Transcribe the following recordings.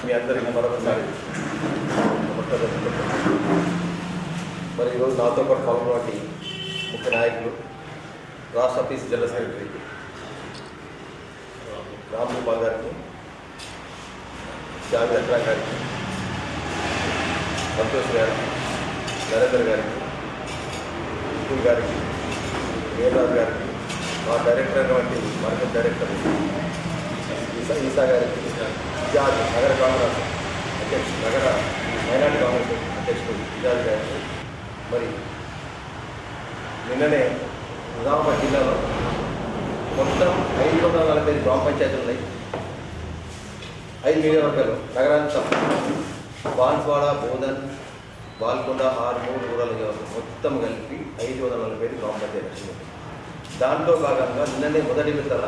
మీ అందరికీ మరొకసారి మరి ఈరోజు నాతో పాటు పాల్గొన్నటువంటి ముఖ్య నాయకులు రాష్ట్ర PC general secretary Ram Gopal గారికి, జావేద్ అక్రమ్ గారికి, సంతోష్ గారికి, నరేందర్ గారికి, విపుల్ గారికి, వేదరాజ్ గారికి, మా డైరెక్టర్ అయినటువంటి మార్కెట్ డైరెక్టర్ ఈసా గారికి, ఇజాజ్ నగర కాంగ్రెస్ అధ్యక్షుడు, నగర మైనార్టీ కాంగ్రెస్ అధ్యక్షుడు ఇజాజ్ గారికి, మరి నిన్ననే నిజామాబాద్ జిల్లాలో మొత్తం 545 గ్రామ పంచాయతీలు ఉన్నాయి. 5 నియోజకవర్గాలు నగరాంతా బాన్స్వాడ, బోధన్, బాల్కొండ, ఆర్మూర్, రూరల్ మొత్తం కలిపి 545 గ్రామ పంచాయతీలు. దాంట్లో భాగంగా నిన్ననే మొదటి విడతల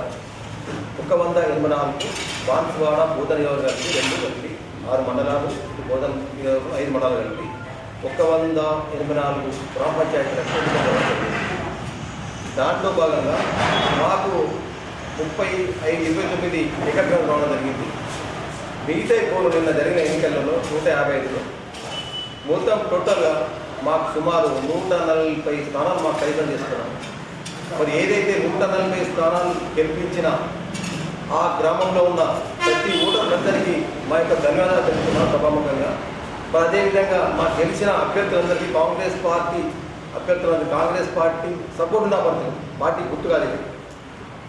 184 బాన్స్వాడ, బోధన్ నియోజకవర్గానికి 2 కలిపి 6 మండలాలు, బోధన్ 5 మండలాలు కలిపి 184 గ్రామ పంచాయతీలకు. దాంట్లో భాగంగా మాకు 29 ఏకగ్రహం రావడం జరిగింది. మిగతా కోలు నిన్న జరిగిన ఎన్నికలలో 155లో మొత్తం టోటల్గా మాకు సుమారు 140 స్థానాలు మాకు కైవసం చేస్తున్నాం. మరి ఏదైతే 140 స్థానాలు గెలిపించిన ఆ గ్రామంలో ఉన్న ప్రతి ఓటర్లందరికీ మా యొక్క ధన్యవాదాలు తెలుపుతున్నాం సభాముఖంగా. మరి అదేవిధంగా మా గెలిచిన అభ్యర్థులందరికీ కాంగ్రెస్ పార్టీ సపోర్ట్ ఉన్న పార్టీ గుర్తు కాలేదు.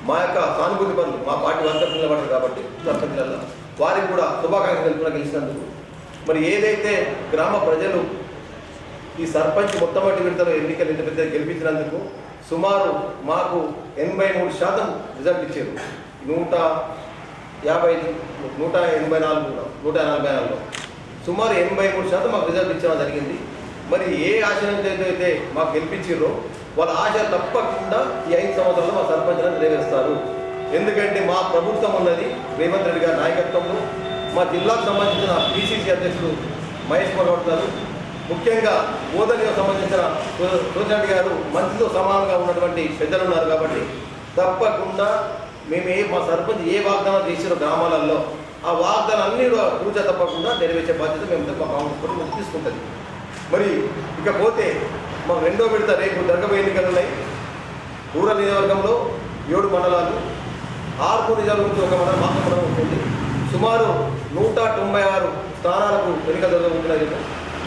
మా యొక్క సానుభూతి పనులు మా పార్టీ వర్కర్స్ నిలబడరు కాబట్టి సర్పంచులలో వారికి కూడా శుభాకాంక్షలు తెలుపున గెలిచినందుకు. మరి ఏదైతే గ్రామ ప్రజలు ఈ సర్పంచ్ మొట్టమొదటి విడతలో ఎన్నికలు ఇంత పెద్ద గెలిపించినందుకు సుమారు మాకు 83% రిజల్ట్ ఇచ్చారు. 184లో సుమారు 83% మాకు రిజల్ట్ ఇచ్చడం జరిగింది. మరి ఏ ఆశ అయితే మాకు గెలిపించారో వాళ్ళ ఆశ తప్పకుండా ఈ 5 సంవత్సరాలు మా సర్పంచ్లను నెరవేరుస్తారు. ఎందుకంటే మా ప్రభుత్వం ఉన్నది రేవంత్ రెడ్డి గారి నాయకత్వంలో. మా జిల్లాకు సంబంధించిన పిసిసి అధ్యక్షుడు మహేష్ కుమార్ గారు, ముఖ్యంగా బోధనకు సంబంధించిన సోజరెడ్డి గారు మంత్రితో సమానంగా ఉన్నటువంటి పెద్దలు ఉన్నారు. కాబట్టి తప్పకుండా మేము మా సర్పంచ్ ఏ వాగ్దానం చేసిన గ్రామాలలో ఆ వాగ్దానం అన్నీ పూజ తప్పకుండా నెరవేర్చే బాధ్యత మేము మా కాంగ్రెస్ పార్టీ తీసుకుంటుంది. మరి ఇకపోతే మాకు 2వ విడత రేపు జరగబోయే ఎన్నికలు ఉన్నాయి. రూరల్ నియోజకవర్గంలో 7 మండలాలు, ఆర్మూర్ నియోజకవర్గంలో 1 మండలం మాత్రం ఉంటుంది. సుమారు 196 స్థానాలకు ఎన్నికలు జరగబోతున్నాయి.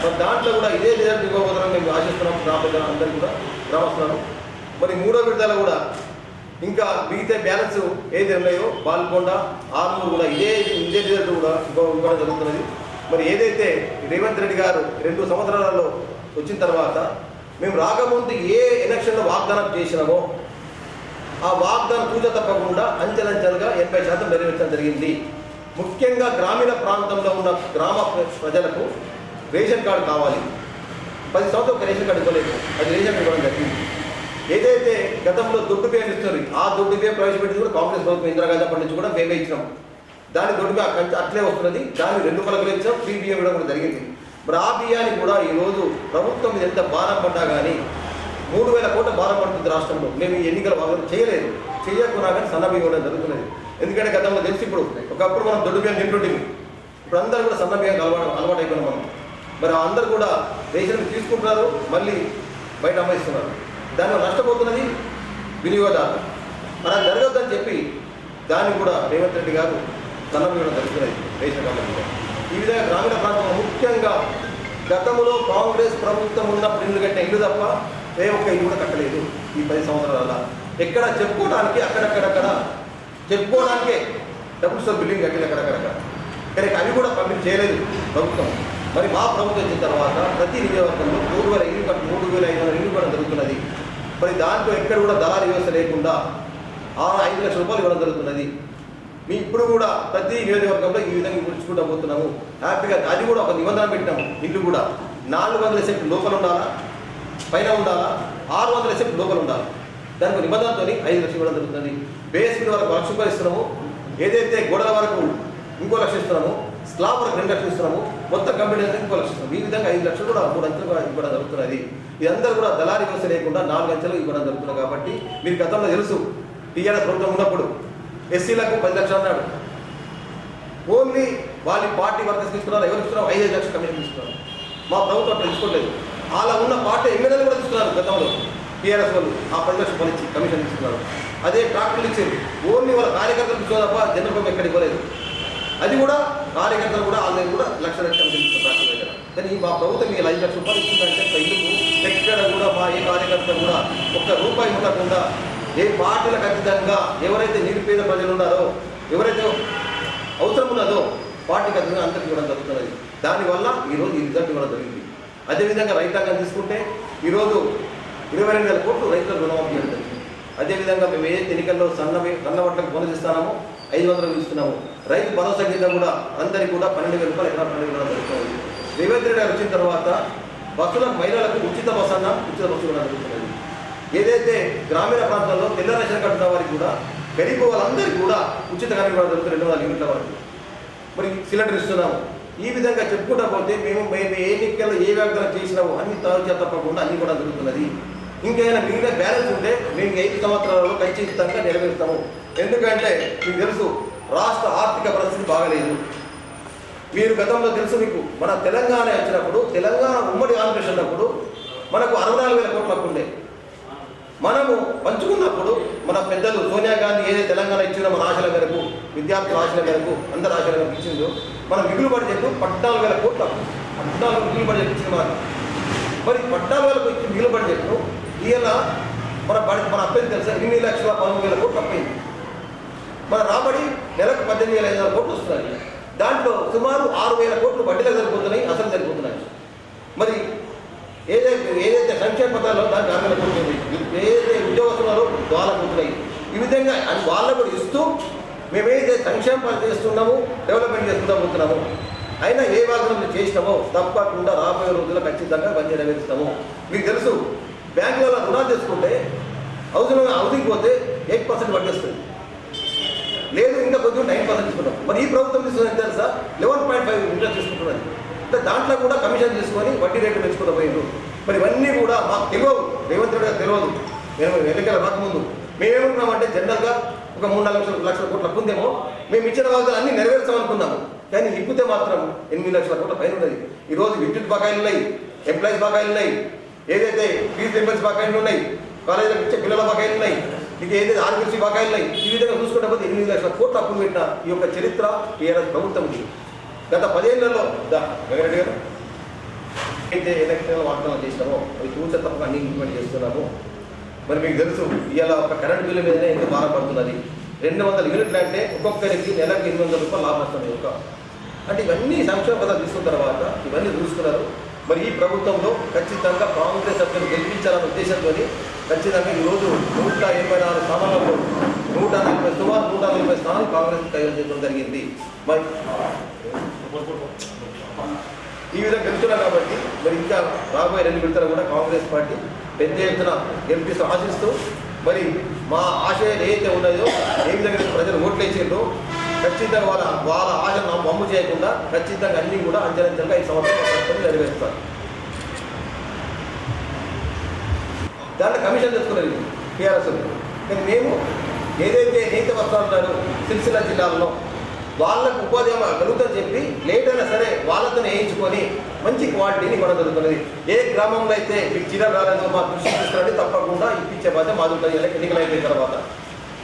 మరి దాంట్లో కూడా ఇదే రిజల్ట్ ఇవ్వబోతున్నాం మేము ఆశిస్తున్నాం అందరికీ కూడా గ్రామస్తులను. మరి 3వ విడతలో కూడా ఇంకా మిగతా బ్యాలెన్స్ ఏది ఉన్నాయో బాల్కొండ, ఆర్మూర్ కూడా ఇదే రిజల్ట్ కూడా ఇవ్వడం జరుగుతున్నది. మరి ఏదైతే రేవంత్ రెడ్డి గారు 2 సంవత్సరాలలో వచ్చిన తర్వాత మేము రాకముందు ఏ ఎలక్షన్లో వాగ్దానం చేసినామో ఆ వాగ్దానం పూజ తప్పకుండా అంచెలంచెలుగా 80% నెరవేర్చడం జరిగింది. ముఖ్యంగా గ్రామీణ ప్రాంతంలో ఉన్న గ్రామ ప్రజలకు రేషన్ కార్డు కావాలి. 10 సంవత్సరాలు ఒక రేషన్ కార్డు ఇవ్వలేదు, అది రేషన్ కార్డు ఇవ్వడం జరిగింది. ఏదైతే గతంలో దొడ్డు బియ్యం ఇస్తుంది ఆ దొడ్డు బియ్యం ప్రవేశపెట్టింది కూడా కాంగ్రెస్ ప్రభుత్వం ఇందిరాగాంధీ అప్పటి నుంచి కూడా మేమే ఇచ్చినాం. దాని దొడ్డు బియ్యం అట్లే వస్తున్నది. దాన్ని 2 పలకలు ఇచ్చాం, ఫ్రీ బియ్యం ఇవ్వడం కూడా జరిగింది. మరి ఆ బియ్యాన్ని కూడా ఈరోజు ప్రభుత్వం మీద ఎంత భారం పడ్డా కానీ 3000 కోట్ల భారం పడుతుంది రాష్ట్రంలో. మేము ఈ ఎన్నికల వాగ్దానం చేయకున్నా కానీ సన్న బియ్యం ఇవ్వడం జరుగుతున్నది. ఎందుకంటే గతంలో తెలిసి ఒకప్పుడు మనం దొడ్డు బియ్యం తింటుంటివి, ఇప్పుడు అందరూ కూడా సన్న బియ్యం అలవాటు అయిపోయినాం మనం. మరి అందరూ కూడా రేషన్ తీసుకుంటున్నారు, మళ్ళీ బయట అమ్మయిస్తున్నారు. దానివల్ల నష్టపోతున్నది వినియోగదారు. మరి అది జరగద్దని చెప్పి దాన్ని కూడా రేవంత్ రెడ్డి గారు సన్నం ఇవ్వడం జరుగుతున్నది రేషన్ కార్డు. ఈ విధంగా గ్రామీణ ప్రాంతంలో ముఖ్యంగా గతంలో కాంగ్రెస్ ప్రభుత్వం ఉన్నప్పుడు ఇల్లు కట్టిన ఇల్లు తప్ప ఏ ఒక్క ఇల్లు కూడా కట్టలేదు ఈ 10 సంవత్సరాల. ఎక్కడ చెప్పుకోవడానికి అక్కడక్కడక్కడ చెప్పుకోవడానికే డబుల్ స్టోర్ బిల్డింగ్ కట్టింది అక్కడక్కడక్కడ, కానీ అవి కూడా పంపిణీ చేయలేదు ప్రభుత్వం. మరి మా ప్రభుత్వం వచ్చిన తర్వాత ప్రతి నియోజకవర్గంలో 3,500 ఇల్లు కూడా జరుగుతున్నది. మరి దాంట్లో ఎక్కడ కూడా దళారీ వ్యవస్థ లేకుండా 5 లక్షల రూపాయలు ఇవ్వడం జరుగుతున్నది. ఇప్పుడు కూడా ప్రతి నియోజకవర్గంలో ఈ విధంగా గుర్చుకుంటూ పోతున్నాము హ్యాపీగా. అది కూడా ఒక నిబంధన పెట్టినాము, ఇల్లు కూడా 400 సెంట్లు లోపల ఉండాలా, పైన ఉండాలా, 600 సెంట్లు లోపల ఉండాలి. దానికి నిబంధనతో 5 లక్షలు ఇవ్వడం జరుగుతుంది. బేస్మెంట్ వరకు 1 లక్ష రూపాయలు ఇస్తున్నాము. ఏదైతే గోడల వరకు ఇంకో 1 లక్ష ఇస్తున్నాము, స్లాబ్ వరకు 2 లక్షలు ఇస్తున్నాము, మొత్తం కంప్లీట్ అయితే ఇంకో 1 లక్ష ఇస్తున్నాము. ఈ విధంగా 5 లక్షలు కూడా 3 అంచెలుగా ఇవ్వడం జరుగుతున్నది. ఇదంతా కూడా దళారీ వ్యవస్థ లేకుండా 4 అంచెలు ఇవ్వడం జరుగుతుంది. కాబట్టి మీరు గతంలో తెలుసు టీఆర్ఎస్ ప్రభుత్వం ఉన్నప్పుడు ఎస్సీలకు 10 లక్షలు అన్నాడు. ఓన్లీ వాళ్ళ పార్టీ వర్కర్స్ తీసుకున్నారు, ఎవరు ఇస్తున్నారు 5 లక్షల కమిషన్ తీసుకున్నారు. మా ప్రభుత్వం అట్లా తీసుకోలేదు. అలా ఉన్న పార్టీ ఎమ్మెల్యేలు కూడా తీసుకున్నారు గతంలో. టీఆర్ఎస్ వాళ్ళు ఆ 10 లక్షల పని ఇచ్చి కమిషన్ తీసుకున్నారు. అదే ట్రాక్టర్లు ఇచ్చారు, ఓన్లీ వాళ్ళ కార్యకర్తలు తీసుకోవాలి తప్ప జనరల్ పబ్లిక్ ఎక్కడికి పోలేదు. అది కూడా కార్యకర్తలు కూడా వాళ్ళని కూడా లక్షల కమిషన్ ఇస్తున్నారు ట్రాక్టర్ దగ్గర. కానీ మా ప్రభుత్వం మీకు 5 లక్షల రూపాయలు ఇస్తుందంటే ఇల్లుకు ఎక్కడ కూడా మా ఏ కార్యకర్త కూడా ఒక్క రూపాయి ఉండకుండా ఏ పార్టీలకు ఖచ్చితంగా ఎవరైతే నిరుపేద ప్రజలు ఉన్నారో, ఎవరైతే అవసరం ఉన్నదో పార్టీకి ఖచ్చితంగా అందరికీ ఇవ్వడం జరుగుతున్నది. దానివల్ల ఈరోజు ఈ రిజల్ట్ ఇవ్వడం జరిగింది. అదేవిధంగా రైతాంగం తీసుకుంటే ఈరోజు 22,000 కోట్లు రైతులకు రుణమాఫీ చేయడం జరిగింది. అదేవిధంగా మేము ఏ ఎన్నికల్లో సన్నవట్లకు బోనస్ ఇస్తున్నామో 500 ఇస్తున్నాము. రైతు భరోసా కింద కూడా అందరికీ కూడా 12,000 రూపాయలు ఎకరా 12,000 ఇవ్వడం జరుగుతుంది. రేవంత్ రెడ్డి గారు వచ్చిన తర్వాత బస్సులకు మహిళలకు ఉచిత బస్సు ఇవ్వడం జరుగుతున్నది. ఏదైతే గ్రామీణ ప్రాంతాల్లో తెల్ల రేషన్ కార్డు ఉన్న వారికి కూడా గరీబ్ వాళ్ళందరికీ కూడా ఉచితంగా ఇవ్వడం జరుగుతుంది 200 యూనిట్ల వరకు. మరి సిలిండర్ ఇస్తున్నాము. ఈ విధంగా చెప్పుకుంటా పోతే మేము ఏ ఎన్నికల్లో ఏ వాగ్దానం చేసినామో అన్ని తప్పకుండా అన్ని కూడా జరుగుతున్నది. ఇంకేమైనా మిగిలిన బ్యాలెన్స్ ఉంటే మేము 5 సంవత్సరాలలో ఖచ్చితంగా నెరవేరుస్తాము. ఎందుకంటే మీకు తెలుసు రాష్ట్ర ఆర్థిక పరిస్థితి బాగలేదు. మీరు గతంలో తెలుసు మీకు మన తెలంగాణ వచ్చినప్పుడు, తెలంగాణ ఉమ్మడి ఆంధ్రప్రదేశ్ ఉన్నప్పుడు మనకు 64,000 కోట్ల అప్పు ఉండే. మనము పంచుకున్నప్పుడు మన పెద్దలు సోనియా గాంధీ ఏదైతే తెలంగాణ ఇచ్చిందో మన ఆశల మేరకు, విద్యార్థుల ఆశల మేరకు, అందరి ఆశల మేరకు ఇచ్చిందో మన మిగులు బడ్జెట్ 14,000 కోట్ల 14 మిగులు బడ్జెట్ ఇచ్చింది మనకు. మరి 14,000 ఇచ్చిన మిగులు బడ్జెట్ను ఇలా మన అప్పేది తెలుసా 8,13,000 కోట్లు అప్పయింది. మన రాబడి నెలకు 18,500 కోట్లు వస్తున్నాయి. దాంట్లో సుమారు 6,000 కోట్లు వడ్డీలకు సరిపోతున్నాయి, అసలు సరిపోతున్నాయి. మరి ఏదైతే సంక్షేమ పథకాల్లో దానికి 6,000 కోట్లు ఉంది. ఏదైతే ఉద్యోగస్తున్నారో వాళ్ళకు పోతున్నాయి. ఈ విధంగా అది వాళ్ళకు కూడా ఇస్తూ మేమేదైతే సంక్షేమ పథకం చేస్తున్నామో, డెవలప్మెంట్ చేసుకుంటూ పోతున్నాము. అయినా ఏ వాగ్దానం చేసినామో తప్పకుండా రాబోయే రోజుల్లో ఖచ్చితంగా పని నెరవేరుస్తాము. మీకు తెలుసు బ్యాంకులలో రుణాలు తీసుకుంటే హౌసింగ్ పోతే 8% వడ్డీ వస్తుంది, లేదు ఇంకా కొద్దిగా 9% తీసుకుంటాం. మరి ఈ ప్రభుత్వం తీసుకుని తెలుసా 11.5 ఇంట్రెస్ట్ తీసుకుంటున్నది. అంటే దాంట్లో కూడా కమిషన్ తీసుకొని వడ్డీ రేటు పెంచుకుంటూ పోయిండు. మరి ఇవన్నీ కూడా మాకు తెలియదు, రేవంత్ రెడ్డి గారు తెలియదు. మేము ఎన్నికల రాకముందు మేమేమనుకున్నామంటే జనరల్గా ఒక 3-4 లక్షల కోట్ల అప్పు ఉందేమో, మేము ఇచ్చిన వాగ్దానం అన్ని నెరవేర్చామనుకున్నాము. కానీ ఇప్పితే మాత్రం 8 లక్షల కోట్ల పైన ఉన్నది. ఈరోజు విద్యుత్ బకాయిలు ఉన్నాయి, ఎంప్లాయీస్ బకాయిలు ఉన్నాయి, ఏదైతే ఫీజు రింబర్స్ బకాయిలు ఉన్నాయి, కాలేజీలకు ఇచ్చే పిల్లల బకాయిలు ఉన్నాయి, ఇది ఏదైతే ఆర్బీసీ బకాయిలు ఉన్నాయి. ఈ విధంగా చూసుకుంటే 8 లక్షల కోట్ల అప్పులు పెట్టిన ఈ యొక్క చరిత్ర టీఆర్ఎస్ ప్రభుత్వం ఉంది. గత 10 ఏళ్లలో వెంకరెడ్డి గారు అయితే ఎలక్షన్ వాగ్దానం చేసినామో అవి చూసే తప్పక అన్ని ఇంప్లిమెంట్ చేస్తున్నాము. మరి మీకు తెలుసు ఇవాళ ఒక కరెంట్ బిల్లు మీదనే ఎంత భారం పడుతున్నది. 200 యూనిట్లు అంటే ఒక్కొక్కరికి నెలకు 800 రూపాయలు లాభం వస్తుంది. అంటే ఇవన్నీ సంక్షేమ పథకాలు తీసుకున్న తర్వాత ఇవన్నీ చూసుకున్నారు. మరి ఈ ప్రభుత్వంలో ఖచ్చితంగా కాంగ్రెస్ సభ్యులు గెలిపించాలనే ఉద్దేశంతో ఖచ్చితంగా ఈరోజు 184 స్థానాలలో సుమారు 140 స్థానాలు కాంగ్రెస్ కైవసం చేయడం జరిగింది. మరి ఈ విధంగా గెలుస్తున్నాం కాబట్టి మరి ఇంకా రాబోయే 2 విడతలు కూడా కాంగ్రెస్ పార్టీ పెద్ద ఎత్తున గెలిపిస్తూ ఆశిస్తూ మరి మా ఆశయాలు ఏదైతే ఉన్నాయో ఏ విధంగా ప్రజలు ఓట్లు వేసిండ్రో ఖచ్చితంగా వాళ్ళ ఆశను వమ్ము చేయకుండా ఖచ్చితంగా అన్నీ కూడా అంచెలంచెలుగా ఈ సంవత్సరం నెరవేరుస్తారు. దాంట్లో కమిషన్ తెచ్చుకున్నది టీఆర్ఎస్. కానీ మేము ఏదైతే నేత వస్త్రాలు సిరిసిల్ల జిల్లాలో వాళ్ళకు ఉపాధి కలుగుతుందని చెప్పి లేట్ అయినా సరే వాళ్ళతో వేయించుకొని మంచి క్వాలిటీని ఇవ్వడం జరుగుతున్నది. ఏ గ్రామంలో అయితే మీకు చీర రాలేదో మా దృష్టి తీసుకురండి, తప్పకుండా ఇప్పించే బాధ్యత మాది ఉంటుంది ఎన్నికలు అయిపోయిన తర్వాత.